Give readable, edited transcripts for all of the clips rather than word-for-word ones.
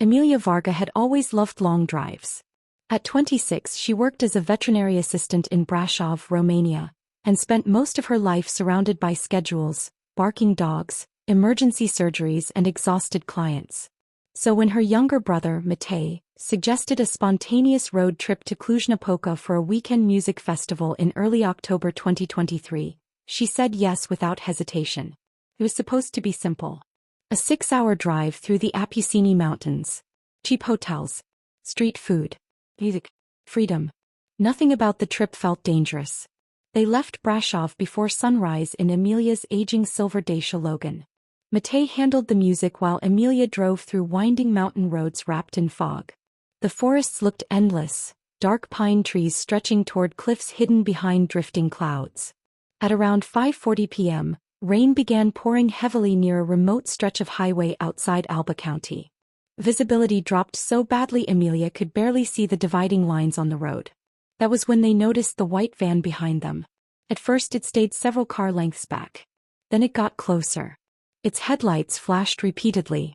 Emilia Varga had always loved long drives. At 26, she worked as a veterinary assistant in Brașov, Romania, and spent most of her life surrounded by schedules, barking dogs, emergency surgeries and exhausted clients. So when her younger brother, Matei, suggested a spontaneous road trip to Cluj-Napoca for a weekend music festival in early October 2023, she said yes without hesitation. It was supposed to be simple. A 6-hour drive through the Apuseni Mountains. Cheap hotels. Street food. Music. Freedom. Nothing about the trip felt dangerous. They left Brașov before sunrise in Emilia's aging silver Dacia Logan. Matei handled the music while Emilia drove through winding mountain roads wrapped in fog. The forests looked endless, dark pine trees stretching toward cliffs hidden behind drifting clouds. At around 5:40 p.m., rain began pouring heavily near a remote stretch of highway outside Alba County. Visibility dropped so badly Emilia could barely see the dividing lines on the road. That was when they noticed the white van behind them. At first it stayed several car lengths back. Then it got closer. Its headlights flashed repeatedly.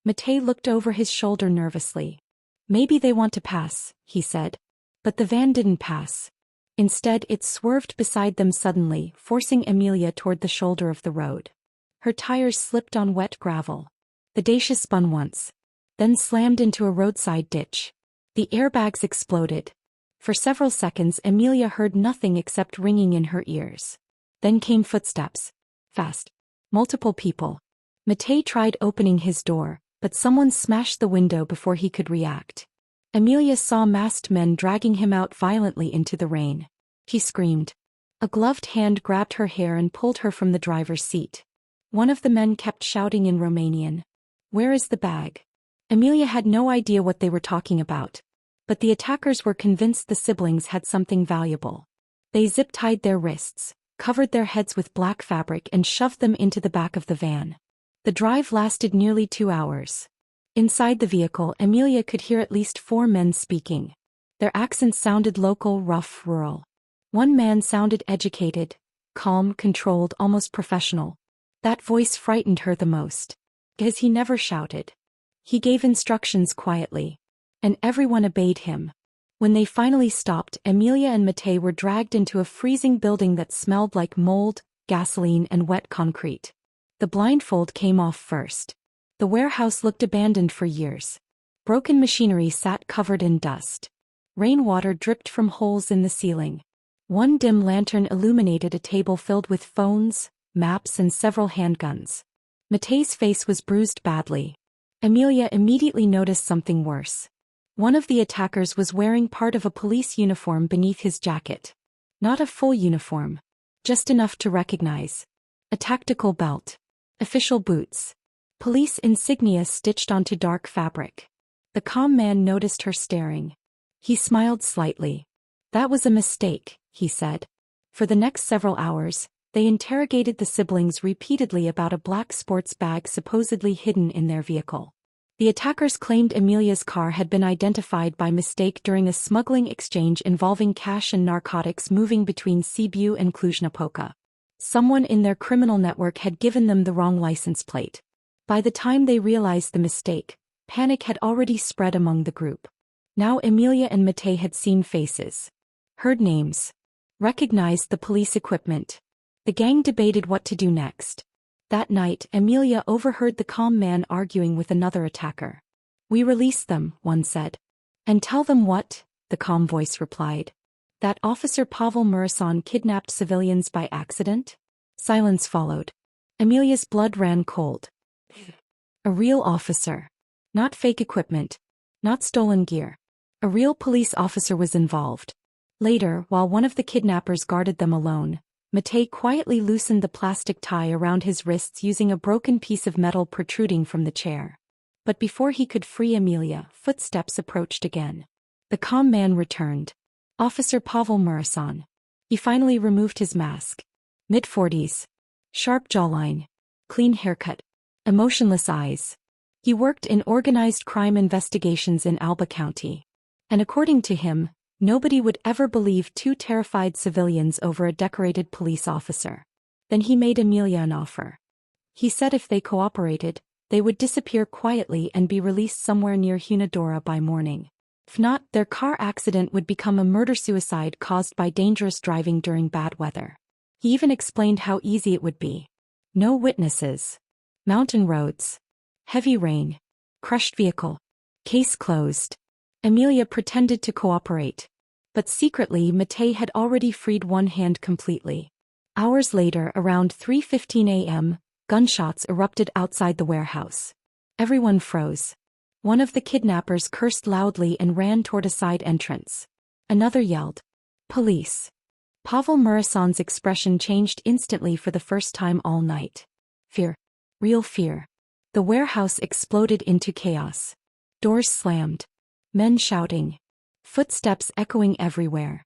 Matei looked over his shoulder nervously. "Maybe they want to pass," he said. But the van didn't pass. Instead it swerved beside them suddenly, forcing Emilia toward the shoulder of the road. Her tires slipped on wet gravel. The Dacia spun once. Then slammed into a roadside ditch. The airbags exploded. For several seconds Emilia heard nothing except ringing in her ears. Then came footsteps. Fast. Multiple people. Matei tried opening his door, but someone smashed the window before he could react. Emilia saw masked men dragging him out violently into the rain. He screamed. A gloved hand grabbed her hair and pulled her from the driver's seat. One of the men kept shouting in Romanian, "Where is the bag?" Emilia had no idea what they were talking about. But the attackers were convinced the siblings had something valuable. They zip-tied their wrists, covered their heads with black fabric and shoved them into the back of the van. The drive lasted nearly 2 hours. Inside the vehicle, Emilia could hear at least 4 men speaking. Their accents sounded local, rough, rural. One man sounded educated, calm, controlled, almost professional. That voice frightened her the most. Because he never shouted. He gave instructions quietly. And everyone obeyed him. When they finally stopped, Emilia and Matei were dragged into a freezing building that smelled like mold, gasoline and wet concrete. The blindfold came off first. The warehouse looked abandoned for years. Broken machinery sat covered in dust. Rainwater dripped from holes in the ceiling. One dim lantern illuminated a table filled with phones, maps and several handguns. Matei's face was bruised badly. Emilia immediately noticed something worse. One of the attackers was wearing part of a police uniform beneath his jacket. Not a full uniform. Just enough to recognize. A tactical belt. Official boots. Police insignia stitched onto dark fabric. The calm man noticed her staring. He smiled slightly. "That was a mistake," he said. For the next several hours, they interrogated the siblings repeatedly about a black sports bag supposedly hidden in their vehicle. The attackers claimed Emilia's car had been identified by mistake during a smuggling exchange involving cash and narcotics moving between Sibiu and Cluj-Napoca. Someone in their criminal network had given them the wrong license plate. By the time they realized the mistake, panic had already spread among the group. Now Emilia and Matei had seen faces. Heard names. Recognized the police equipment. The gang debated what to do next. That night, Emilia overheard the calm man arguing with another attacker. "We release them," one said. "And tell them what?" the calm voice replied. "That Officer Pavel Murasan kidnapped civilians by accident?" Silence followed. Emilia's blood ran cold. A real officer. Not fake equipment. Not stolen gear. A real police officer was involved. Later, while one of the kidnappers guarded them alone, Matei quietly loosened the plastic tie around his wrists using a broken piece of metal protruding from the chair. But before he could free Emilia, footsteps approached again. The calm man returned. Officer Pavel Murasan. He finally removed his mask. Mid-40s. Sharp jawline. Clean haircut. Emotionless eyes. He worked in organized crime investigations in Alba County. And according to him, nobody would ever believe 2 terrified civilians over a decorated police officer. Then he made Emilia an offer. He said if they cooperated, They would disappear quietly and be released somewhere near Hunadora by morning. If not, their car accident would become a murder-suicide caused by dangerous driving during bad weather. He even explained how easy it would be. No witnesses. Mountain roads. Heavy rain. Crushed vehicle. Case closed. Emilia pretended to cooperate. But secretly, Matej had already freed one hand completely. Hours later, around 3:15 a.m., gunshots erupted outside the warehouse. Everyone froze. One of the kidnappers cursed loudly and ran toward a side entrance. Another yelled, "Police." Pavel Murason's expression changed instantly for the first time all night. Fear. Real fear. The warehouse exploded into chaos. Doors slammed. Men shouting. Footsteps echoing everywhere.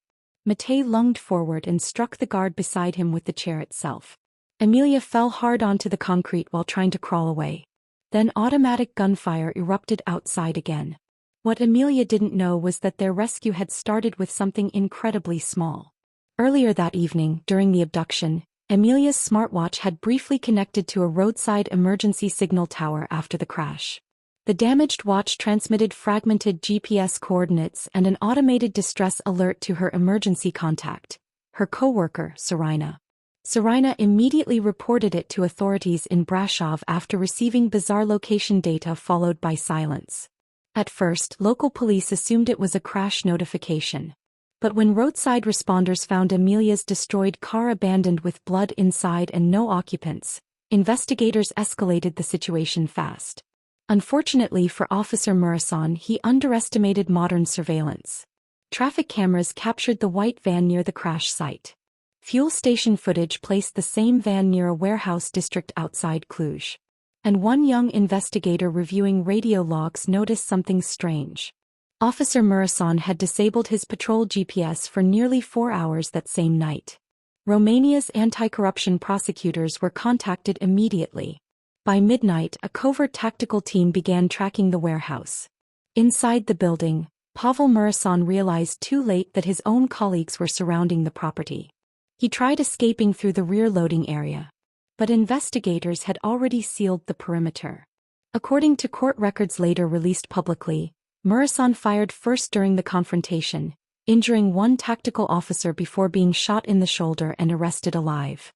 Matej lunged forward and struck the guard beside him with the chair itself. Emilia fell hard onto the concrete while trying to crawl away. Then automatic gunfire erupted outside again. What Emilia didn't know was that their rescue had started with something incredibly small. Earlier that evening, during the abduction, Emilia's smartwatch had briefly connected to a roadside emergency signal tower after the crash. The damaged watch transmitted fragmented GPS coordinates and an automated distress alert to her emergency contact, her co-worker, Sarina. Sarina immediately reported it to authorities in Brasov after receiving bizarre location data followed by silence. At first, local police assumed it was a crash notification. But when roadside responders found Emilia's destroyed car abandoned with blood inside and no occupants, investigators escalated the situation fast. Unfortunately for Officer Murason, he underestimated modern surveillance. Traffic cameras captured the white van near the crash site. Fuel station footage placed the same van near a warehouse district outside Cluj. And one young investigator reviewing radio logs noticed something strange. Officer Murason had disabled his patrol GPS for nearly 4 hours that same night. Romania's anti-corruption prosecutors were contacted immediately. By midnight, a covert tactical team began tracking the warehouse. Inside the building, Pavel Murason realized too late that his own colleagues were surrounding the property. He tried escaping through the rear loading area. But investigators had already sealed the perimeter. According to court records later released publicly, Murason fired first during the confrontation, injuring one tactical officer before being shot in the shoulder and arrested alive.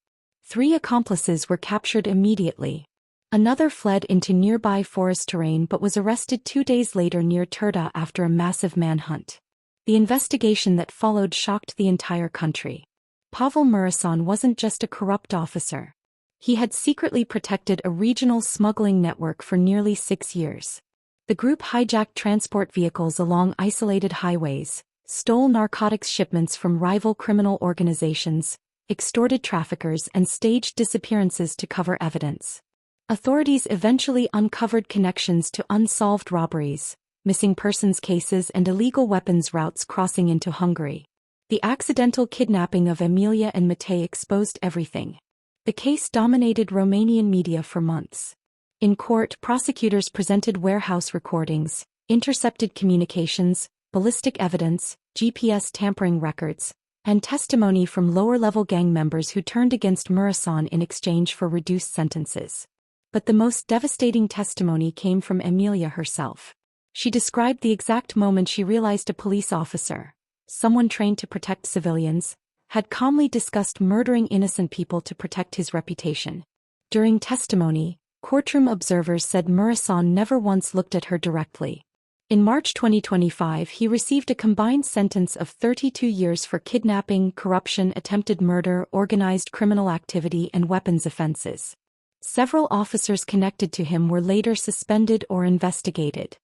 3 accomplices were captured immediately. Another fled into nearby forest terrain but was arrested 2 days later near Turda after a massive manhunt. The investigation that followed shocked the entire country. Pavel Murason wasn't just a corrupt officer. He had secretly protected a regional smuggling network for nearly 6 years. The group hijacked transport vehicles along isolated highways, stole narcotics shipments from rival criminal organizations, extorted traffickers, and staged disappearances to cover evidence. Authorities eventually uncovered connections to unsolved robberies, missing persons cases, and illegal weapons routes crossing into Hungary. The accidental kidnapping of Emilia and Matej exposed everything. The case dominated Romanian media for months. In court, prosecutors presented warehouse recordings, intercepted communications, ballistic evidence, GPS tampering records, and testimony from lower-level gang members who turned against Murason in exchange for reduced sentences. But the most devastating testimony came from Emilia herself. She described the exact moment she realized a police officer, someone trained to protect civilians, had calmly discussed murdering innocent people to protect his reputation. During testimony, courtroom observers said Murason never once looked at her directly. In March 2025, he received a combined sentence of 32 years for kidnapping, corruption, attempted murder, organized criminal activity, and weapons offenses. Several officers connected to him were later suspended or investigated.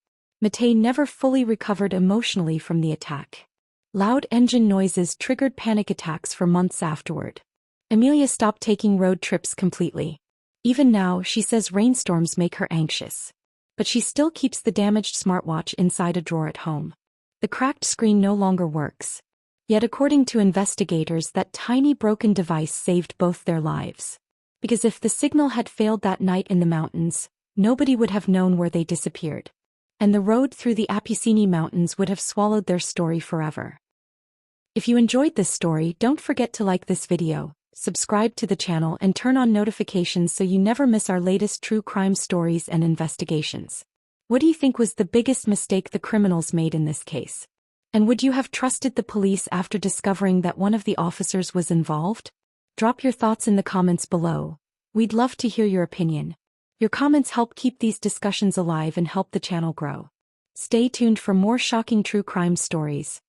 Matej never fully recovered emotionally from the attack. Loud engine noises triggered panic attacks for months afterward. Emilia stopped taking road trips completely. Even now, she says rainstorms make her anxious. But she still keeps the damaged smartwatch inside a drawer at home. The cracked screen no longer works. Yet according to investigators, that tiny broken device saved both their lives. Because if the signal had failed that night in the mountains, nobody would have known where they disappeared. And the road through the Apuseni Mountains would have swallowed their story forever. If you enjoyed this story, don't forget to like this video, subscribe to the channel and turn on notifications so you never miss our latest true crime stories and investigations. What do you think was the biggest mistake the criminals made in this case? And would you have trusted the police after discovering that one of the officers was involved? Drop your thoughts in the comments below. We'd love to hear your opinion. Your comments help keep these discussions alive and help the channel grow. Stay tuned for more shocking true crime stories.